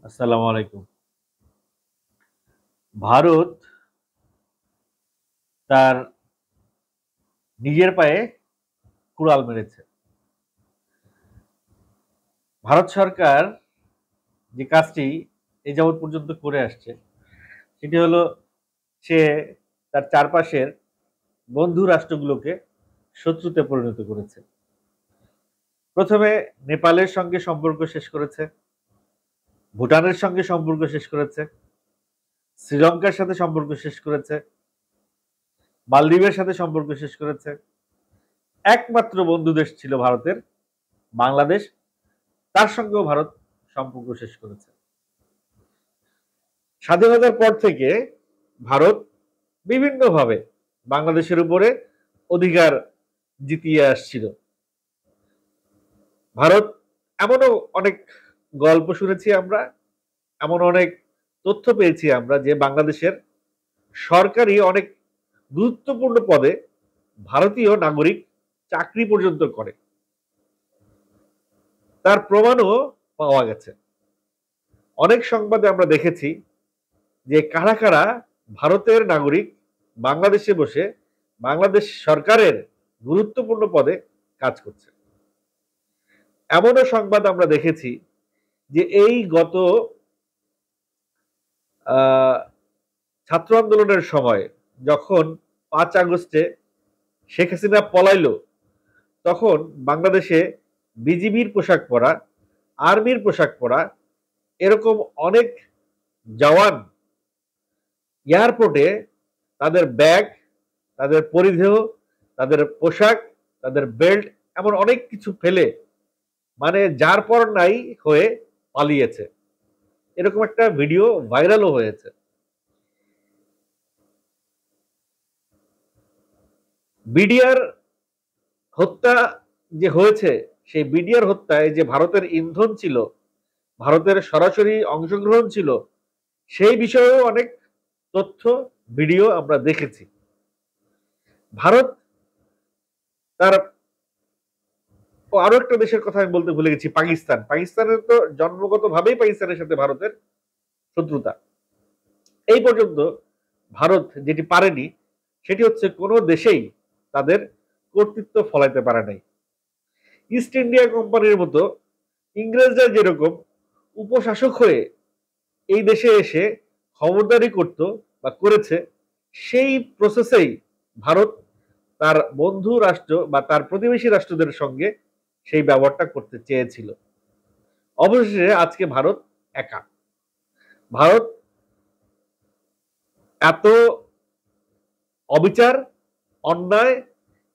আসসালামু আলাইকুম। ভারত তার নিজের পায়ে কুড়াল মেরেছে। ভারত সরকার যে কাজটি এ যাবৎ পর্যন্ত করে আসছে, সেটি হলো সে তার চারপাশের বন্ধু রাষ্ট্রগুলোকে শত্রুতে পরিণত করেছে। প্রথমে নেপালের সঙ্গে সম্পর্ক শেষ করেছে, ভুটানের সঙ্গে সম্পর্ক শেষ করেছে, শ্রীলঙ্কার সাথে সম্পর্ক শেষ করেছে, মালদ্বীপের সাথে সম্পর্ক শেষ করেছে। একমাত্র বন্ধু দেশ ছিল ভারতের বাংলাদেশ, তার সঙ্গেও ভারত সম্পর্ক শেষ করেছে। স্বাধীনতার পর থেকে ভারত বিভিন্নভাবে বাংলাদেশের উপরে অধিকার জিতিয়ে আসছিল। ভারত এমনও অনেক গল্প শুনেছি আমরা, এমন অনেক তথ্য পেয়েছি আমরা যে বাংলাদেশের সরকারি অনেক গুরুত্বপূর্ণ পদে ভারতীয় নাগরিক চাকরি পর্যন্ত করে। তার প্রমাণও পাওয়া গেছে। অনেক সংবাদে আমরা দেখেছি যে কারা কারা ভারতের নাগরিক বাংলাদেশে বসে বাংলাদেশ সরকারের গুরুত্বপূর্ণ পদে কাজ করছে। এমনও সংবাদ আমরা দেখেছি যে এই গত ছাত্র আন্দোলনের সময় যখন 5 আগস্টে শেখ হাসিনা পলাইলো, তখন বাংলাদেশে বিজিবির পোশাক পরা, আর্মির পোশাক পরা এরকম অনেক জওয়ান এয়ারপোর্টে তাদের ব্যাগ, তাদের পরিধেয়, তাদের পোশাক, তাদের বেল্ট এমন অনেক কিছু ফেলে মানে যার পর নাই হয়ে পালিয়েছে। এরকম একটা ভিডিও ভাইরালও হয়েছে। বিডিআর হত্যা যে হয়েছে, সেই বিডিআর হত্যায় যে ভারতের ইন্ধন ছিল, ভারতের সরাসরি অংশগ্রহণ ছিল, সেই বিষয়েও অনেক তথ্য ভিডিও আমরা দেখেছি। ভারত তার আরো একটা দেশের কথা আমি বলতে ভুলে গেছি, পাকিস্তান। পাকিস্তানের তো জন্মগতভাবেই পাকিস্তানের সাথে ভারতের শত্রুতা। এই পর্যন্ত ভারত যেটি পারেনি সেটি হচ্ছে কোনো দেশেই তাদের কর্তৃত্ব ফলাইতে পারে নাই। ইস্ট ইন্ডিয়া কোম্পানির মতো ইংরেজরা যেরকম উপশাসক হয়ে এই দেশে এসে খবরদারি করত বা করেছে, সেই প্রসেসেই ভারত তার বন্ধু রাষ্ট্র বা তার প্রতিবেশী রাষ্ট্রদের সঙ্গে সেই ব্যবহারটা করতে চেয়েছিল। অবশেষে আজকে ভারত একা। ভারত এত অবিচার, অন্যায়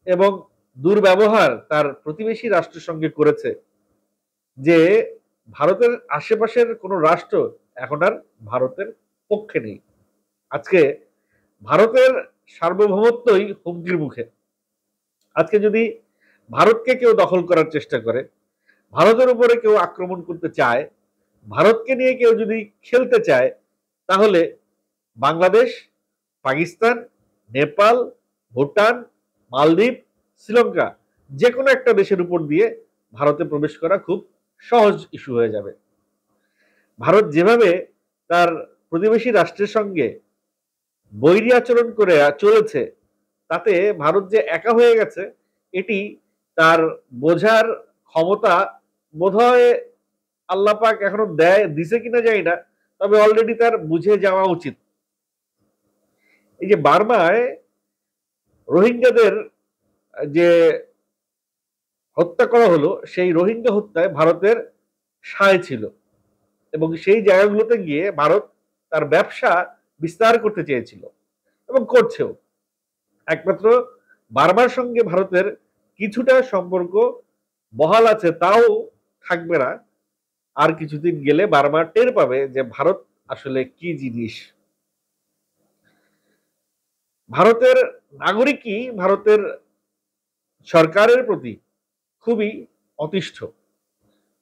এবং দুর্ব্যবহার তার প্রতিবেশী রাষ্ট্রের সঙ্গে করেছে যে ভারতের আশেপাশের কোনো রাষ্ট্র এখন আর ভারতের পক্ষে নেই। আজকে ভারতের সার্বভৌমত্বই হুমকির মুখে। আজকে যদি ভারতকে কেউ দখল করার চেষ্টা করে, ভারতের উপরে কেউ আক্রমণ করতে চায়, ভারতকে নিয়ে কেউ যদি খেলতে চায়, তাহলে বাংলাদেশ, পাকিস্তান, নেপাল, ভুটান, মালদ্বীপ, শ্রীলঙ্কা যে কোনো একটা দেশের উপর দিয়ে ভারতে প্রবেশ করা খুব সহজ ইস্যু হয়ে যাবে। ভারত যেভাবে তার প্রতিবেশী রাষ্ট্রের সঙ্গে বৈরী আচরণ করে চলেছে, তাতে ভারত যে একা হয়ে গেছে এটি তার বোঝার ক্ষমতা বোধহয় আল্লাহ পাক এখনো দিছে কিনা জানি না, তবে অলরেডি তার বুঝে যাওয়া উচিত। এই যে বার্মায় রোহিঙ্গাদের যে হত্যা করা হলো, সেই রোহিঙ্গা হত্যায় ভারতের সায় ছিল এবং সেই জায়গাগুলোতে গিয়ে ভারত তার ব্যবসা বিস্তার করতে চেয়েছিল এবং করছেও। একমাত্র বার্মার সঙ্গে ভারতের কিছুটা সম্পর্ক বহাল আছে, তাও থাকবে না। আর কিছুদিন গেলে বার্মা টের পাবে যে ভারত আসলে কি জিনিস। ভারতের নাগরিকই ভারতের সরকারের প্রতি খুবই অতিষ্ঠ।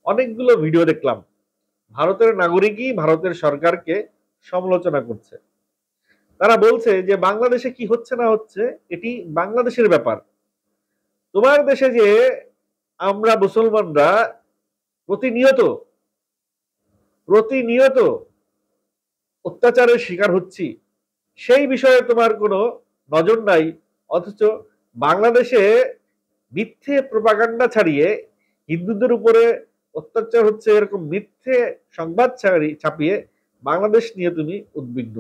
অনেকগুলো ভিডিও দেখলাম, ভারতের নাগরিকই ভারতের সরকারকে সমালোচনা করছে। তারা বলছে যে বাংলাদেশে কি হচ্ছে না হচ্ছে এটি বাংলাদেশের ব্যাপার। তোমার দেশে যে আমরা মুসলমানরা প্রতিনিয়ত প্রতিনিয়ত অত্যাচারের শিকার হচ্ছি, সেই বিষয়ে তোমার কোনো নজর নাই। অথচ বাংলাদেশে মিথ্যে প্রপাগান্ডা ছাড়িয়ে হিন্দুদের উপরে অত্যাচার হচ্ছে এরকম মিথ্যে সংবাদ ছাপিয়ে বাংলাদেশ নিয়ে তুমি উদ্বিগ্ন।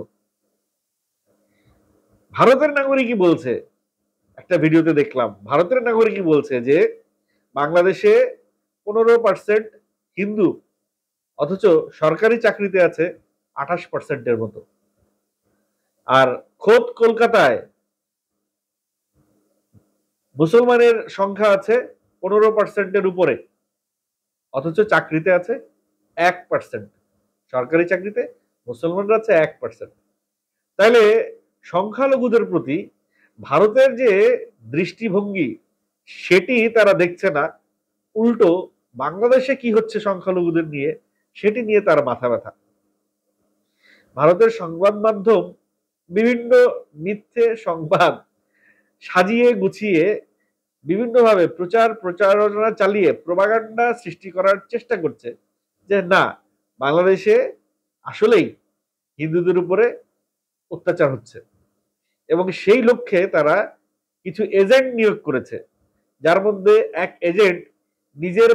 ভারতের নাগরিকই বলছে, একটা ভিডিওতে দেখলাম ভারতের নাগরিকই বলছে যে বাংলাদেশে 15% হিন্দু, অথচ সরকারি চাকরিতে আছে 28%-এর মতো। আর খোদ কলকাতায় মুসলমানের সংখ্যা আছে 15%-এর উপরে, অথচ চাকরিতে আছে 1%। সরকারি চাকরিতে মুসলমানরা আছে 1%। তাইলে সংখ্যালঘুদের প্রতি ভারতের যে দৃষ্টিভঙ্গি সেটি তারা দেখছে না, উল্টো বাংলাদেশে কি হচ্ছে সংখ্যালঘুদের নিয়ে সেটি নিয়ে তার মাথা ব্যথা। ভারতের সংবাদ মাধ্যম বিভিন্ন মিথ্যে সংবাদ সাজিয়ে গুছিয়ে বিভিন্নভাবে প্রচারণা চালিয়ে প্রপাগান্ডা সৃষ্টি করার চেষ্টা করছে যে না, বাংলাদেশে আসলেই হিন্দুদের উপরে অত্যাচার হচ্ছে, এবং সেই লক্ষ্যে তারা কিছু এজেন্ট নিয়োগ করেছে, যার মধ্যে এক এজেন্ট নিজের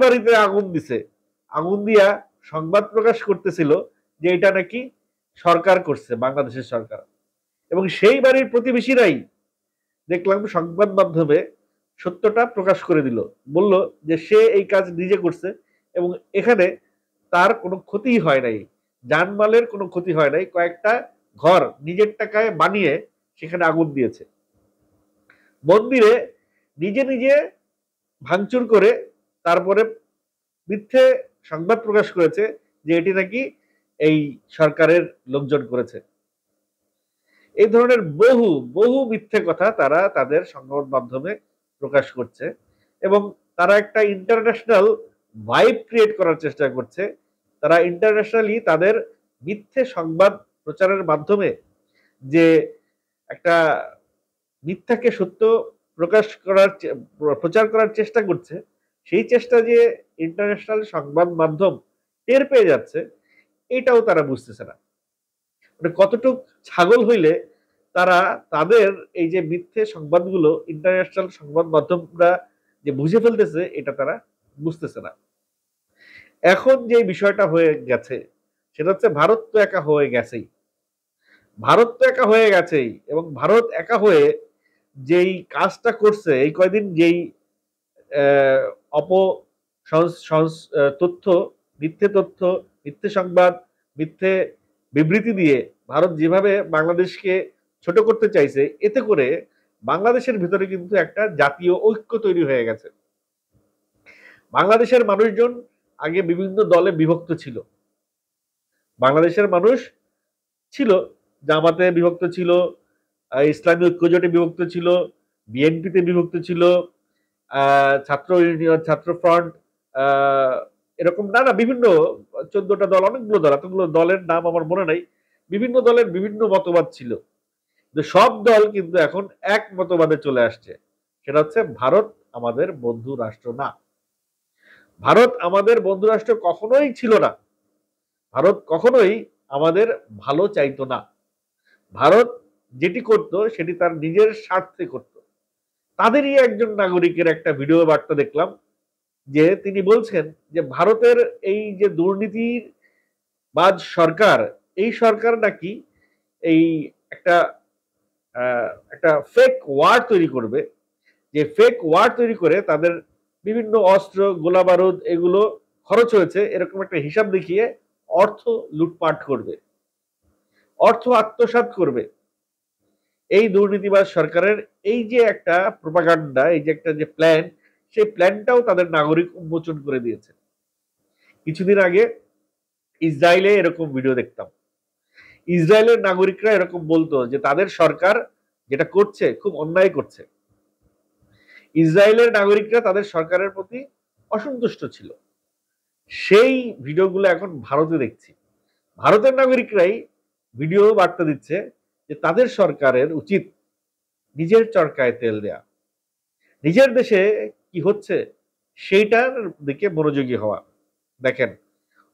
বাড়িতে আগুন দিছে, আগুন দিয়া সংবাদ প্রকাশ করতেছিল যে এটা নাকি সরকার করছে, বাংলাদেশের সরকার। এবং সেই বাড়ির প্রতিবেশীরাই দেখলাম সংবাদ মাধ্যমে সত্যটা প্রকাশ করে দিল, বলল যে সে এই কাজ নিজে করছে এবং এখানে তার কোনো ক্ষতি হয় নাই, জানমালের কোনো ক্ষতি হয় নাই, কয়েকটা ঘর নিজের টাকায় বানিয়ে সেখানে আগুন দিয়েছে। মন্দিরে নিজে নিজে ভাঙচুর করে তারপরে মিথ্যে সংবাদ প্রকাশ করেছে যে এটি নাকি এই সরকারের লোকজন করেছে। এই ধরনের বহু বহু মিথ্যে কথা তারা তাদের সংবাদ মাধ্যমে প্রকাশ করছে এবং তারা একটা ইন্টারন্যাশনাল ভাইব ক্রিয়েট করার চেষ্টা করছে। তারা ইন্টারন্যাশনালি তাদের মিথ্যে সংবাদ প্রচারের মাধ্যমে যে একটা মিথ্যাকে সত্য প্রচার করার চেষ্টা করছে, সেই চেষ্টা যে ইন্টারন্যাশনাল সংবাদ মাধ্যম টের পেয়ে যাচ্ছে, এটাও তারা বুঝতেছে না। মানে কতটুক ছাগল হইলে তারা তাদের এই যে মিথ্যে সংবাদগুলো ইন্টারন্যাশনাল সংবাদ মাধ্যমরা যে বুঝে ফেলতেছে, এটা তারা বুঝতেছে না। এখন যে বিষয়টা হয়ে গেছে সেটা হচ্ছে ভারত তো একা হয়ে গেছেই, এবং ভারত একা হয়ে যেই কাজটা করছে এই কয়দিন, যেই অপ তথ্য, মিথ্যে সংবাদ, মিথ্যে বিবৃতি দিয়ে ভারত যেভাবে বাংলাদেশকে ছোট করতে চাইছে, এতে করে বাংলাদেশের ভিতরে কিন্তু একটা জাতীয় ঐক্য তৈরি হয়ে গেছে। বাংলাদেশের মানুষজন আগে বিভিন্ন দলে বিভক্ত ছিল। বাংলাদেশের মানুষ ছিল জামাতে বিভক্ত ছিল, ইসলামী ঐক্যজোটে বিভক্ত ছিল, বিএনপিতে বিভক্ত ছিল, ছাত্র ইউনিয়ন, ছাত্র ফ্রন্ট, এরকম নানা বিভিন্ন 14টা দল, অনেকগুলো দল, এতগুলো দলের নাম আমার মনে নাই। বিভিন্ন দলের বিভিন্ন মতবাদ ছিল, সব দল কিন্তু এখন এক মতবাদে চলে আসছে, সেটা হচ্ছে ভারত আমাদের বন্ধু রাষ্ট্র না। ভারত আমাদের বন্ধু রাষ্ট্র কখনোই ছিল না। ভারত কখনোই আমাদের ভালো চাইতো না। ভারত যেটি করত সেটি তার নিজের স্বার্থে করত। তাদেরই একজন নাগরিকের একটা ভিডিও বার্তা দেখলাম যে তিনি বলছেন যে ভারতের এই যে দুর্নীতির বাজ সরকার, এই সরকার নাকি এই একটা একটা ফেক ওয়ার তৈরি করবে, যে ফেক ওয়ার তৈরি করে তাদের বিভিন্ন অস্ত্র, গোলা বারুদ এগুলো খরচ হয়েছে এরকম একটা হিসাব দেখিয়ে অর্থ লুটপাট করবে, অর্থ আত্মসাৎ করবে। এই দুর্নীতিবাজ সরকারের এই যে একটা প্রোপাগান্ডা, এই যে একটা যে প্ল্যান, সেই প্ল্যানটাও তাদের নাগরিক উন্মোচন করে দিয়েছে। কিছুদিন আগে ইসরায়েলে এরকম ভিডিও দেখতাম, ইসরায়েলের নাগরিকরা এরকম বলতো যে তাদের সরকার যেটা করছে খুব অন্যায় করছে। ইসরায়েলের নাগরিকরা তাদের সরকারের প্রতি অসন্তুষ্ট ছিল। সেই ভিডিওগুলো এখন ভারতে দেখছি, ভারতের নাগরিকরাই ভিডিও বার্তা দিচ্ছে যে তাদের সরকারের উচিত নিজের চরকায় তেল দেয়া, নিজের দেশে কি হচ্ছে সেইটার দিকে মনোযোগী হওয়া। দেখেন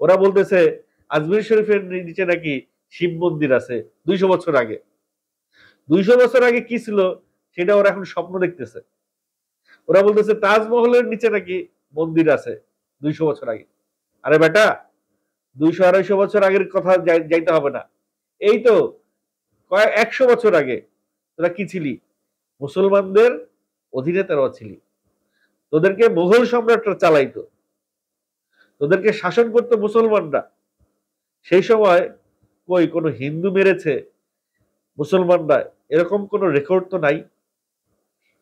ওরা বলতেছে আজমির শরীফের নিচে নাকি শিব মন্দির আছে 200 বছর আগে। 200 বছর আগে কি ছিল সেটা ওরা এখন স্বপ্ন দেখতেছে। ওরা বলতেছে তাজমহলের নিচে নাকি মন্দির আছে 200 বছর আগে। আরে বেটা, 200-250 বছর আগের কথা যাইতে হবে না, এই তো কয়েক 100 বছর আগে তোরা কি ছিলি? মুসলমানদের অধীনে তারা ছিলি। তোদেরকে মুঘল সম্রাটরা চালাইতো, তোদেরকে শাসন করতো মুসলমানরা। সেই সময় কই কোনো হিন্দু মেরেছে মুসলমানরা, এরকম কোনো রেকর্ড তো নাই।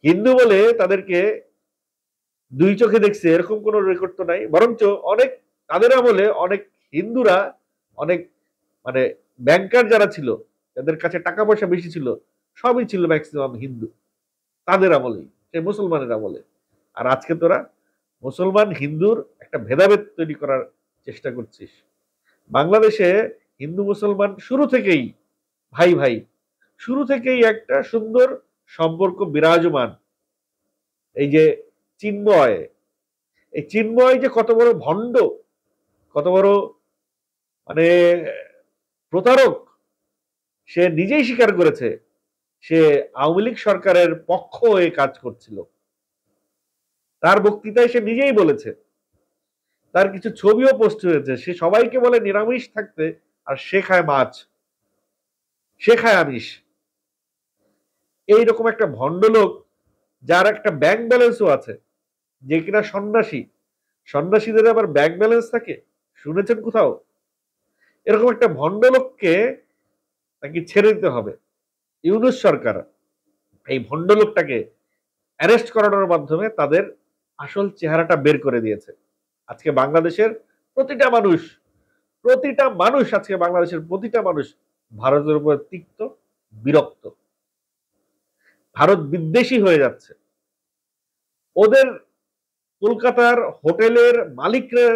হিন্দু বলে তাদেরকে দুই চোখে দেখছে এরকম কোনো রেকর্ড তো নাই। বরঞ্চ অনেক তাদের আমলে অনেক হিন্দুরা, অনেক মানে ব্যাংকার যারা ছিল, যাদের কাছে টাকা পয়সা বেশি ছিল, সবই ছিল ম্যাক্সিমাম হিন্দু তাদের আমলেই, সেই মুসলমানের আমলে। আর আজকে তোরা মুসলমান হিন্দুর একটা ভেদাভেদ তৈরি করার চেষ্টা করছিস। বাংলাদেশে হিন্দু মুসলমান শুরু থেকেই ভাই ভাই, শুরু থেকেই একটা সুন্দর সম্পর্ক বিরাজমান। এই যে চিন্ময়, এই চিন্ময় যে কত বড় ভণ্ড, কত বড় মানে প্রতারক, সে নিজেই স্বীকার করেছে সে আওয়ামী লীগ সরকারের পক্ষ হয়ে কাজ করছিল। তার বক্তৃতায় সে নিজেই বলেছে, তার কিছু ছবিও পোস্ট হয়েছে, সে সবাইকে বলে নিরামিষ থাকতে আর সে খায় মাছ, সে খায় আমিষ। এইরকম একটা ভণ্ড লোক, যার একটা ব্যাংক ব্যালেন্সও আছে, যে কিনা সন্ন্যাসী। সন্ন্যাসীদের আবার ব্যাংক ব্যালেন্স থাকে, শুনেছেন কোথাও? এরকম একটা ভণ্ড লোককে নাকি ছেড়ে দিতে হবে। ইউনূস সরকার এই ভণ্ড লোকটাকে অ্যারেস্ট করানোর মাধ্যমে তাদের আসল চেহারাটা বের করে দিয়েছে। আজকে বাংলাদেশের প্রতিটা মানুষ, প্রতিটা মানুষ, আজকে বাংলাদেশের প্রতিটা মানুষ ভারতের উপর তিক্ত, বিরক্ত, ভারত বিদ্বেষী হয়ে যাচ্ছে। ওদের কলকাতার হোটেলের মালিকরা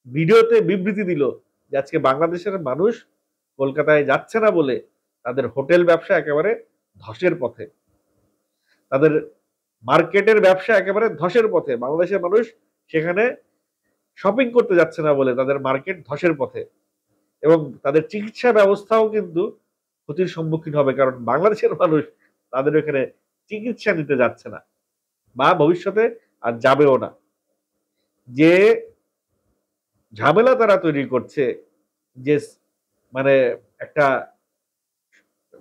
ভিডিওতে বিবৃতি দিল যে আজকে বাংলাদেশের মানুষ কলকাতায় যাচ্ছে না বলে তাদের হোটেল ব্যবসা একেবারে ধসের পথে, তাদের মার্কেটের ব্যবসা একেবারে ধসের পথে। বাংলাদেশের মানুষ সেখানে শপিং করতে যাচ্ছে না বলে তাদের মার্কেট ধসের পথে, এবং তাদের চিকিৎসা ব্যবস্থাও কিন্তু ক্ষতির সম্মুখীন হবে, কারণ বাংলাদেশের মানুষ তাদের এখানে চিকিৎসা নিতে যাচ্ছে না বা ভবিষ্যতে আর যাবেও না। যে ঝামেলা তারা তৈরি করছে, যে মানে একটা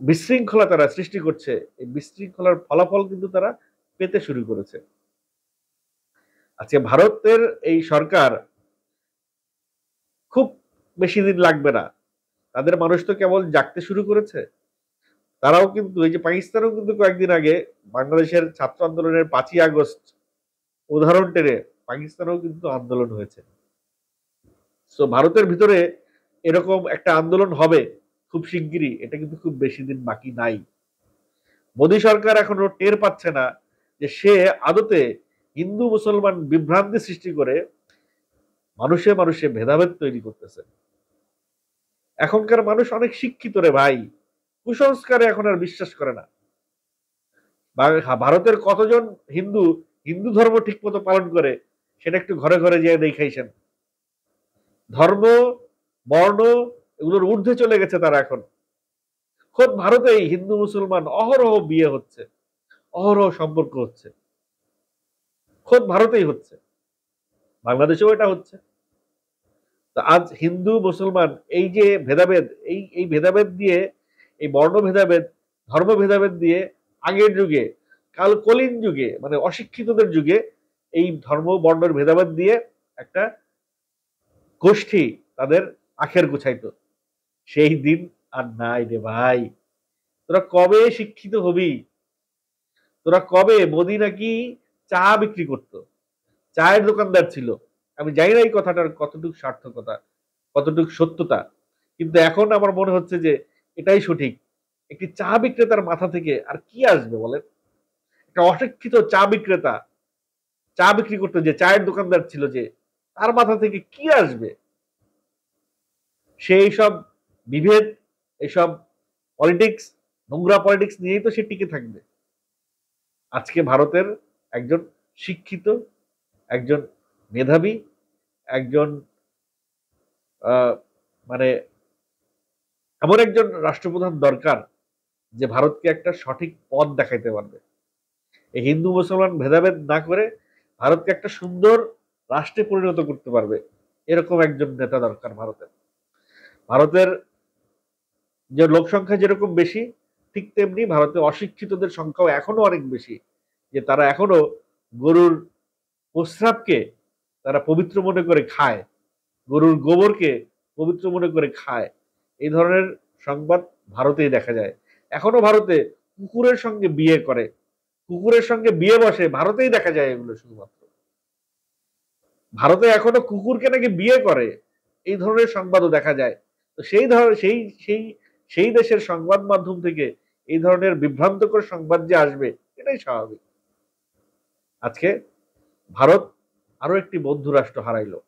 বিশৃঙ্খলা তারা সৃষ্টি করছে, এই বিশৃঙ্খলার ফলাফল কিন্তু তারা পেতে শুরু করেছে। আজকে ভারতের এই সরকার খুব বেশি দিন লাগবে না, তাদের মানুষ তো কেবল জাগতে শুরু করেছে। তারাও কিন্তু এই যে পাকিস্তানও কিন্তু কয়েকদিন আগে বাংলাদেশের ছাত্র আন্দোলনের 5ই আগস্ট উদাহরণ টেনে পাকিস্তানেও কিন্তু আন্দোলন হয়েছে। তো ভারতের ভিতরে এরকম একটা আন্দোলন হবে খুব শিগগিরই, এটা কিন্তু খুব বেশি দিন বাকি নাই। মোদী সরকার এখনো টের পাচ্ছে না যে সে আদতে হিন্দু মুসলমান বিভ্রান্তি সৃষ্টি করে মানুষে মানুষে ভেদাভেদ তৈরি করতেছে। এখনকার মানুষ অনেক শিক্ষিত রে ভাই, কুসংস্কারে এখন আর বিশ্বাস করে না। ভারতের কতজন হিন্দু হিন্দু ধর্ম ঠিক মতো পালন করে সেটা একটু ঘরে ঘরে যেয়ে দেখাইছেন। ধর্ম, বর্ণ এগুলোর ঊর্ধ্বে চলে গেছে তারা এখন। খোদ ভারতেই হিন্দু মুসলমান অহরহ বিয়ে হচ্ছে, অহরহ সম্পর্ক হচ্ছে, খোদ ভারতেই হচ্ছে, বাংলাদেশেও এটা হচ্ছে। তো আজ হিন্দু মুসলমান এই যে ভেদাভেদ, এই ভেদাভেদ দিয়ে, এই বর্ণ ভেদাভেদ, ধর্ম ভেদাভেদ দিয়ে আগের যুগে, কলিন যুগে মানে অশিক্ষিতদের যুগে এই ধর্ম বর্ণের ভেদাভেদ দিয়ে একটা গোষ্ঠী তাদের আখের গুছাইতো। সেই দিন আর নাই রে ভাই। তোরা কবে শিক্ষিত হবি? তোরা কবে? মোদি নাকি চা বিক্রি করতো, চায়ের দোকানদার ছিল। আমি জানি না এই কথাটার কতটুকু সার্থকতা, কতটুকু সত্যতা, কিন্তু এখন আমার মনে হচ্ছে যে এটাই সঠিক। একটি চা বিক্রেতার মাথা থেকে আর কি আসবে বলেন? একটা অশিক্ষিত চা বিক্রেতা, চা বিক্রি করতে, যে চায়ের দোকানদার ছিল, যে তার মাথা থেকে কি আসবে? সে এইসব বিভেদ, এইসব পলিটিক্স, নোংরা পলিটিক্স নিয়েই তো সে টিকে থাকবে। আজকে ভারতের একজন শিক্ষিত, একজন মেধাবী, একজন মানে এমন একজন রাষ্ট্রপ্রধান দরকার যে ভারতকে একটা সঠিক পথ দেখাইতে পারবে, এই হিন্দু মুসলমান ভেদাভেদ না করে ভারতকে একটা সুন্দর রাষ্ট্রে পরিণত করতে পারবে, এরকম একজন নেতা দরকার ভারতের। ভারতের যে লোক সংখ্যা যেরকম বেশি, ঠিক তেমনি ভারতে অশিক্ষিতদের সংখ্যাও এখনো অনেক বেশি, যে তারা এখনো গরুর প্রস্রাবকে তারা পবিত্র মনে করে খায়, গরুর গোবরকে পবিত্র মনে করে খায়। এই ধরনের সংবাদ ভারতেই দেখা যায়। এখনো ভারতে কুকুরের সঙ্গে বিয়ে করে, কুকুরের সঙ্গে বিয়ে বসে, ভারতেই দেখা যায় এগুলো শুধুমাত্র। ভারতে এখনো কুকুরকে নাকি বিয়ে করে, এই ধরনের সংবাদও দেখা যায়। তো সেই ধরনের সেই সেই দেশের সংবাদ মাধ্যম থেকে এই ধরনের বিভ্রান্তকর সংবাদ যে আসবে, এটাই স্বাভাবিক। আজকে ভারত আরো একটি বন্ধু রাষ্ট্র হারাইলো।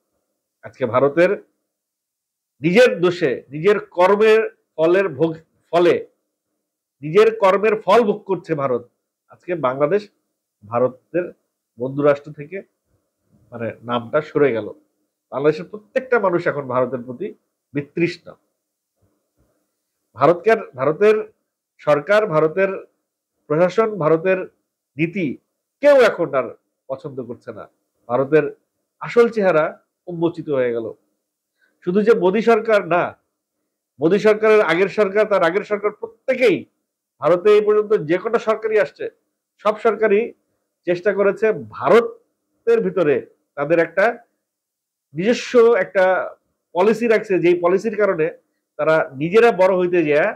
আজকে ভারতের নিজের দোষে, নিজের কর্মের ফলে নিজের কর্মের ফল ভোগ করছে ভারত। আজকে বাংলাদেশ ভারতের বন্ধু রাষ্ট্র থেকে মানে নামটা সরে গেল। বাংলাদেশের প্রত্যেকটা মানুষ এখন ভারতের প্রতি বিতৃষ্ণ। ভারতের সরকার, ভারতের প্রশাসন, ভারতের নীতি কেউ এখন আর পছন্দ করছে না। ভারতের আসল চেহারা উন্মোচিত হয়ে গেল। শুধু যে মোদী সরকার না, মোদী সরকারের আগের সরকার, তার আগের সরকার, প্রত্যেকেই ভারতে এই পর্যন্ত যে কটা সরকারই আসছে, সব সরকারই চেষ্টা করেছে ভারতের ভিতরে তাদের একটা নিজস্ব একটা পলিসি রাখছে, যেই পলিসির কারণে তারা নিজেরা বড় হইতে যায়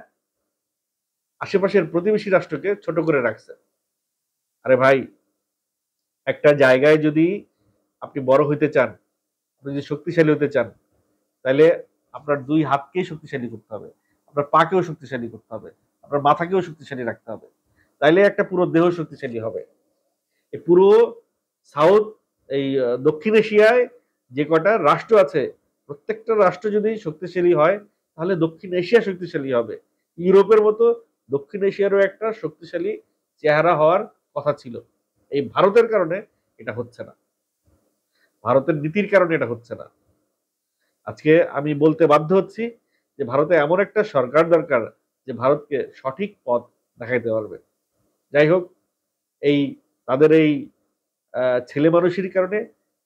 আশেপাশের প্রতিবেশী রাষ্ট্রকে ছোট করে রাখছে। আরে ভাই, একটা জায়গায় যদি আপনি বড় হইতে চান, আপনি যদি শক্তিশালী হতে চান, তাহলে আপনার দুই হাতকেই শক্তিশালী করতে হবে, আপনার পাকেও শক্তিশালী করতে হবে, আপনার মাথাকেও শক্তিশালী রাখতে হবে, তাইলে একটা পুরো দেহ শক্তিশালী হবে। এই পুরো সাউথ এই দক্ষিণ এশিয়ায় যে কটা রাষ্ট্র আছে, প্রত্যেকটা রাষ্ট্র যদি শক্তিশালী হয়, তাহলে দক্ষিণ এশিয়া শক্তিশালী হবে। ইউরোপের মতো দক্ষিণ এশিয়ারও একটা শক্তিশালী চেহারা হওয়ার কথা ছিল। এই ভারতের কারণে এটা হচ্ছে না, ভারতের নীতির কারণে এটা হচ্ছে না। আজকে আমি বলতে বাধ্য হচ্ছি যে ভারতে এমন একটা সরকার দরকার যে ভারতকে সঠিক পথ দেখাইতে পারবে। যাই হোক, এই তাদের এই ছেলে মানুষের কারণে,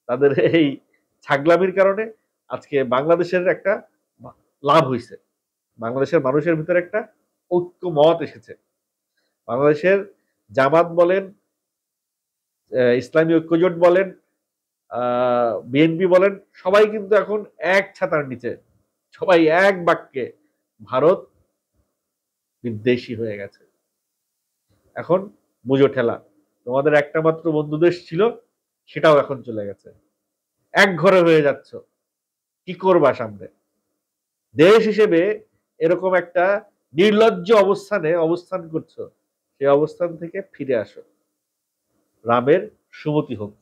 তাদের এই ছাগলামির কারণে আজকে বাংলাদেশের একটা লাভ হয়েছে, বাংলাদেশের মানুষের ভিতরে একটা ঐক্যমত এসেছে। বাংলাদেশের জামাত বলেন, ইসলামী ঐক্যজোট বলেন, বিএনপি বলেন, সবাই কিন্তু এখন এক ছাতার নিচে, সবাই এক বাক্যে ভারত বিদ্বেষী হয়ে গেছে। এখন বুঝো ঠেলা, তোমাদের একটা মাত্র বন্ধু দেশ ছিল, সেটাও এখন চলে গেছে, এক ঘরে হয়ে যাচ্ছ, কি করবা সামনে? দেশ হিসেবে এরকম একটা নির্লজ্জ অবস্থানে অবস্থান করছো, সেই অবস্থান থেকে ফিরে আসো। রামের সুমতি হোক।